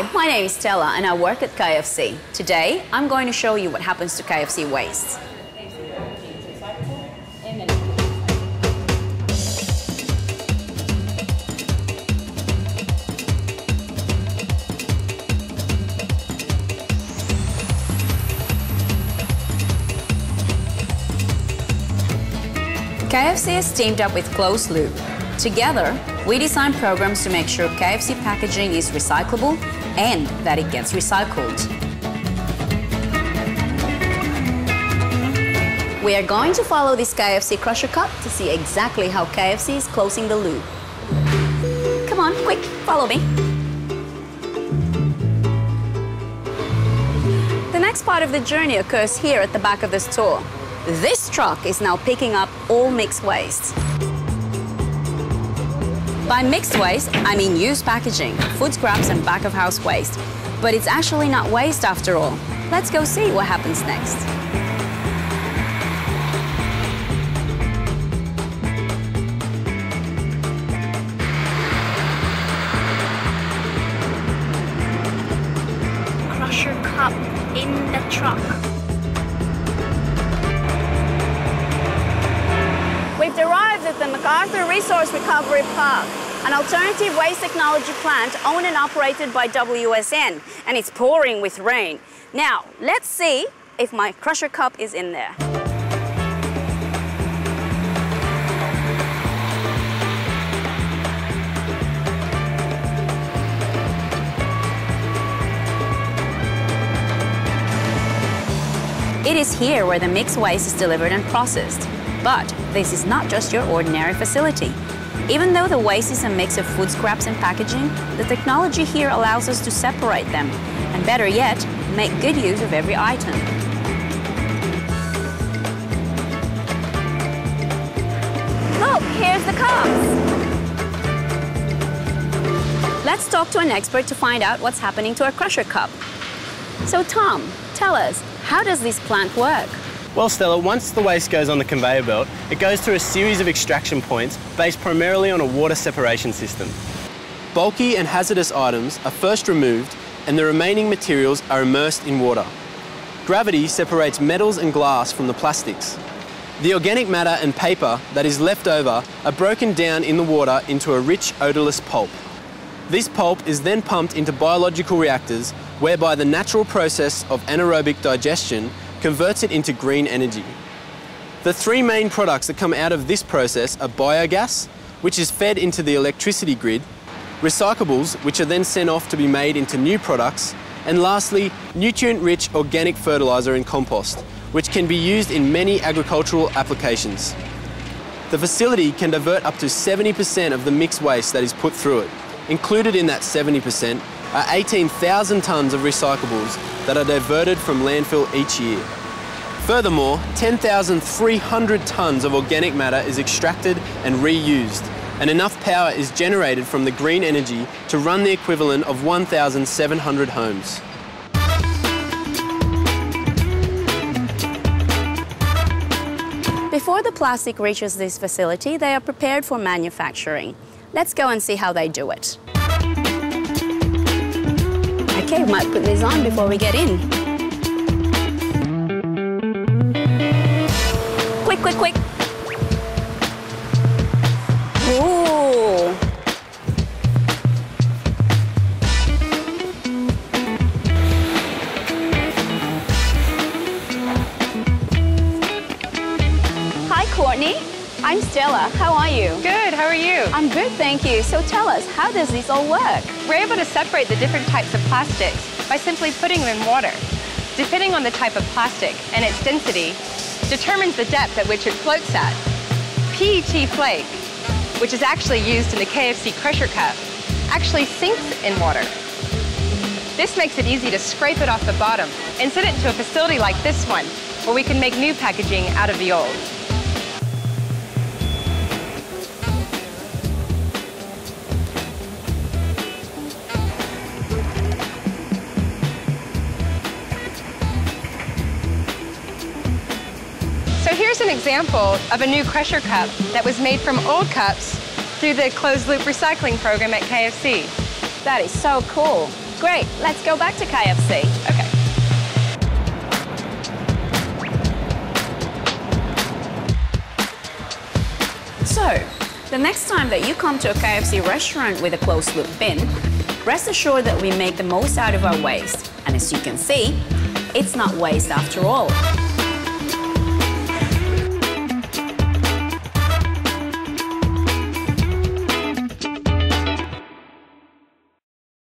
Hi, my name is Stella and I work at KFC. Today, I'm going to show you what happens to KFC waste. KFC is teamed up with Closed Loop. Together, we design programs to make sure KFC packaging is recyclable and that it gets recycled. We are going to follow this KFC Krusher Cup to see exactly how KFC is closing the loop. Come on, quick, follow me. The next part of the journey occurs here at the back of the store. This truck is now picking up all mixed waste. By mixed waste, I mean used packaging, food scraps and back-of-house waste. But it's actually not waste after all. Let's go see what happens next. Krusher Cup in the truck. We've arrived at the MacArthur Resource Recovery Park, an alternative waste technology plant owned and operated by WSN, and it's pouring with rain. Now, let's see if my Krusher Cup is in there. It is here where the mixed waste is delivered and processed. But this is not just your ordinary facility. Even though the waste is a mix of food scraps and packaging, the technology here allows us to separate them, and better yet, make good use of every item. Look, here's the cups. Let's talk to an expert to find out what's happening to our Krusher Cup. So Tom, tell us, how does this plant work? Well, Stella, once the waste goes on the conveyor belt, it goes through a series of extraction points based primarily on a water separation system. Bulky and hazardous items are first removed and the remaining materials are immersed in water. Gravity separates metals and glass from the plastics. The organic matter and paper that is left over are broken down in the water into a rich, odourless pulp. This pulp is then pumped into biological reactors whereby the natural process of anaerobic digestion converts it into green energy. The three main products that come out of this process are biogas, which is fed into the electricity grid, recyclables, which are then sent off to be made into new products, and lastly, nutrient-rich organic fertiliser and compost, which can be used in many agricultural applications. The facility can divert up to 70% of the mixed waste that is put through it. Included in that 70% are 18,000 tonnes of recyclables that are diverted from landfill each year. Furthermore, 10,300 tonnes of organic matter is extracted and reused, and enough power is generated from the green energy to run the equivalent of 1,700 homes. Before the plastic reaches this facility, they are prepared for manufacturing. Let's go and see how they do it. Okay, we might put this on before we get in. Quick, quick, quick. Ooh. Hi, Courtney. I'm Stella. How are you? Good, how are you? I'm good, thank you. So tell us, how does this all work? We're able to separate the different types of plastics by simply putting them in water. Depending on the type of plastic and its density, determines the depth at which it floats at. PET flake, which is actually used in the KFC Krusher Cup, actually sinks in water. This makes it easy to scrape it off the bottom and send it to a facility like this one, where we can make new packaging out of the old. So here's an example of a new Krusher Cup that was made from old cups through the closed-loop recycling program at KFC. That is so cool. Great, let's go back to KFC. Okay. So, the next time that you come to a KFC restaurant with a closed-loop bin, rest assured that we make the most out of our waste. And as you can see, it's not waste after all.